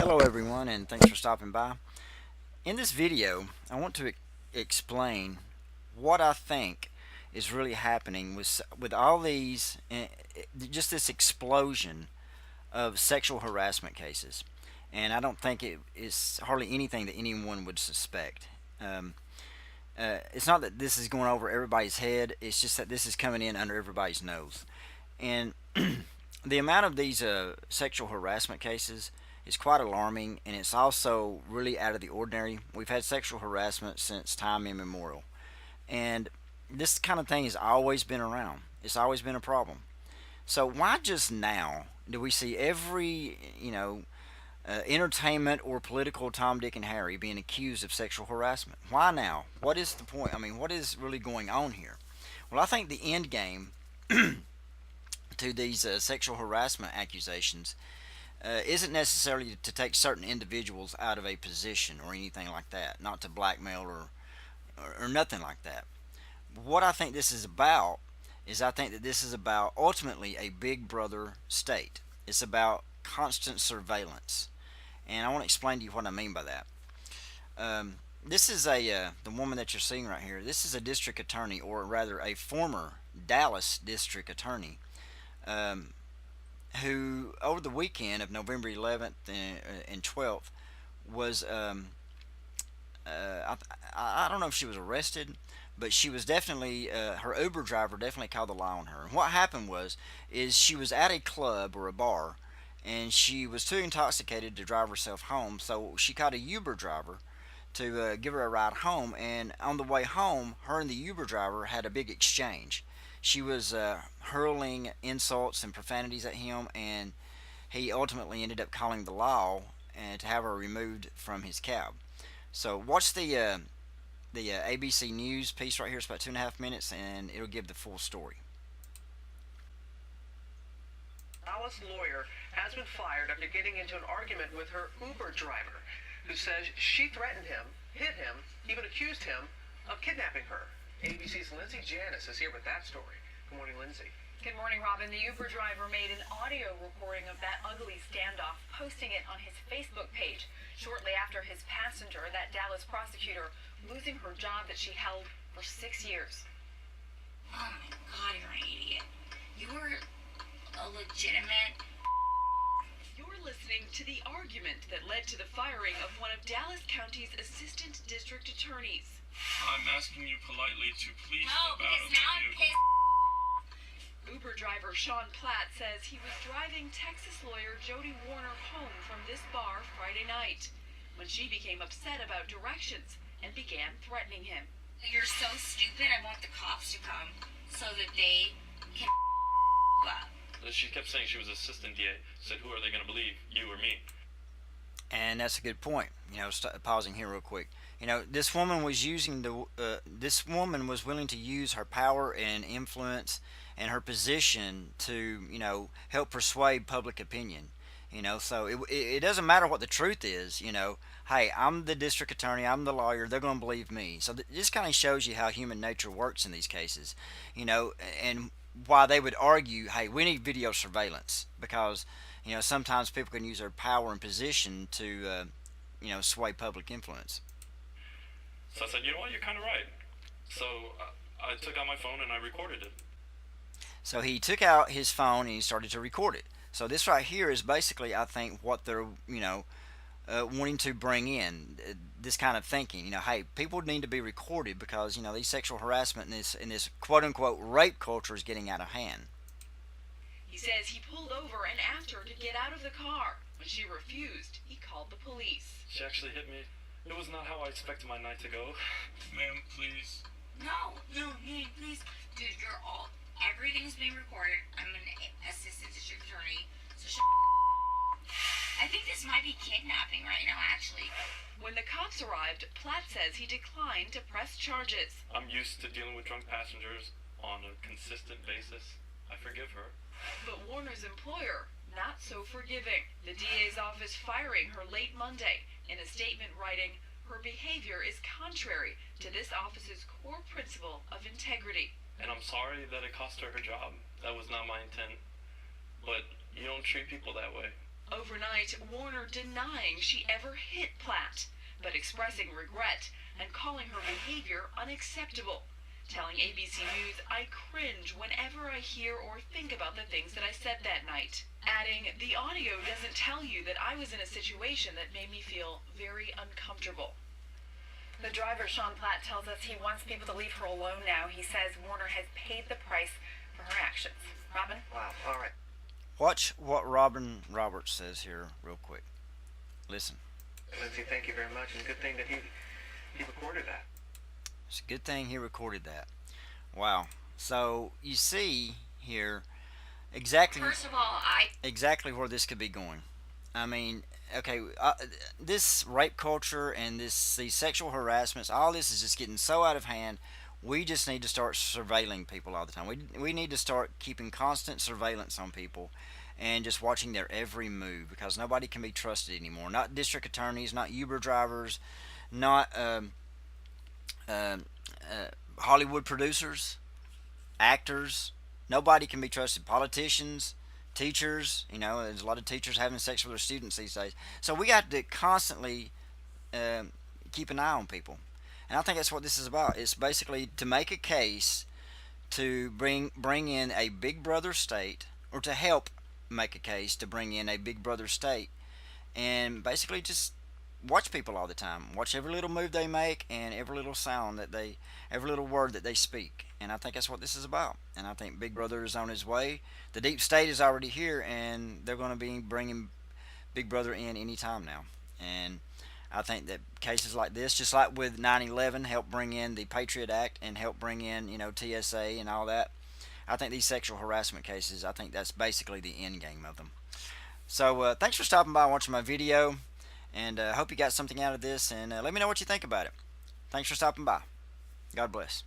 Hello everyone and thanks for stopping by. In this video, I want to explain what I think is really happening with all these just this explosion of sexual harassment cases. And I don't think it is hardly anything that anyone would suspect. Um, it's not that this is going over everybody's head, it's just that this is coming in under everybody's nose. And the amount of these sexual harassment cases is quite alarming, and it's also really out of the ordinary. We've had sexual harassment since time immemorial, and this kind of thing has always been around. It's always been a problem. So why just now do we see every entertainment or political Tom, Dick, and Harry being accused of sexual harassment? Why now? What is the point? I mean, what is really going on here? Well, I think the end game to these sexual harassment accusations isn't necessarily to take certain individuals out of a position or anything like that, not to blackmail or nothing like that. What I think this is about is I think that this is about ultimately a big brother state. It's about constant surveillance. And I want to explain to you what I mean by that. This is the woman that you're seeing right here. This is a district attorney, or rather a former Dallas district attorney, um, who over the weekend of November 11th and 12th was I don't know if she was arrested, but she was definitely her Uber driver definitely called the lie on her. And what happened was is she was at a club or a bar, and she was too intoxicated to drive herself home, so she called a Uber driver to give her a ride home. And on the way home, her and the Uber driver had a big exchange. She was hurling insults and profanities at him, and he ultimately ended up calling the law and to have her removed from his cab. So watch the ABC News piece right here. It's about 2.5 minutes, and it'll give the full story. Dallas lawyer has been fired after getting into an argument with her Uber driver, who says she threatened him, hit him, even accused him of kidnapping her. ABC's Lindsay Janis is here with that story. Good morning, Lindsay. Good morning, Robin. The Uber driver made an audio recording of that ugly standoff, posting it on his Facebook page shortly after his passenger, that Dallas prosecutor, losing her job that she held for 6 years. Oh my God, you're an idiot. You were a legitimate... You're listening to the argument that led to the firing of one of Dallas County's assistant district attorneys. I'm asking you politely to please No, step out because of the now I'm vehicle. pissed. Uber driver Sean Platt says he was driving Texas lawyer Jody Warner home from this bar Friday night when she became upset about directions and began threatening him. You're so stupid, I want the cops to come so that they can up. She kept saying she was assistant DA. Said, who are they going to believe, you or me? And that's a good point. Pausing here real quick. This woman was this woman was willing to use her power and influence and her position to, help persuade public opinion. So it doesn't matter what the truth is. Hey, I'm the district attorney, I'm the lawyer, they're going to believe me. So this kind of shows you how human nature works in these cases. And why they would argue, hey, we need video surveillance because sometimes people can use their power and position to sway public influence. So I said, you know what, you're kind of right. So I took out my phone and I recorded it. So he took out his phone and he started to record it. So this right here is basically, I think, what they're wanting to bring in, this kind of thinking. Hey, people need to be recorded because these sexual harassment in this quote unquote rape culture is getting out of hand. He says he pulled over and asked her to get out of the car. When she refused, he called the police. She actually hit me. It was not how I expected my night to go. Ma'am, please. No, hey, please. Dude, everything's being recorded. I'm an assistant district attorney, so I think this might be kidnapping right now, actually. When the cops arrived, Platt says he declined to press charges. I'm used to dealing with drunk passengers on a consistent basis. I forgive her. But Warner's employer, not so forgiving. The DA's office firing her late Monday, in a statement writing, her behavior is contrary to this office's core principle of integrity. And I'm sorry that it cost her her job. That was not my intent. But you don't treat people that way. Overnight, Warner denying she ever hit Platt, but expressing regret and calling her behavior unacceptable. Telling ABC News, "I cringe whenever I hear or think about the things that I said that night." Adding, "The audio doesn't tell you that I was in a situation that made me feel very uncomfortable." The driver, Sean Platt, tells us he wants people to leave her alone now. He says Warner has paid the price for her actions. Robin? Wow. All right. Watch what Robin Roberts says here, real quick. Listen. Lindsay, thank you very much. And good thing that he recorded that. It's a good thing he recorded that. Wow. So you see here exactly First of all, exactly where this could be going. I mean, okay, this rape culture and these sexual harassments, all this is just getting so out of hand. We just need to start surveilling people all the time. We need to start keeping constant surveillance on people and just watching their every move, because nobody can be trusted anymore. Not district attorneys, not Uber drivers, not Hollywood producers, actors. Nobody can be trusted. Politicians, teachers. There's a lot of teachers having sex with their students these days. So we got to constantly keep an eye on people. And I think that's what this is about. It's basically to make a case to bring in a big brother state, or to help make a case to bring in a big brother state, and basically just watch people all the time. Watch every little move they make and every little sound every little word that they speak. And I think that's what this is about. And I think Big Brother is on his way. The deep state is already here, and they're going to be bringing Big Brother in any time now. And I think that cases like this, just like with 9/11, help bring in the Patriot Act and help bring in, TSA and all that. I think these sexual harassment cases, I think that's basically the end game of them. So thanks for stopping by and watching my video, and I hope you got something out of this, and let me know what you think about it. Thanks for stopping by. God bless.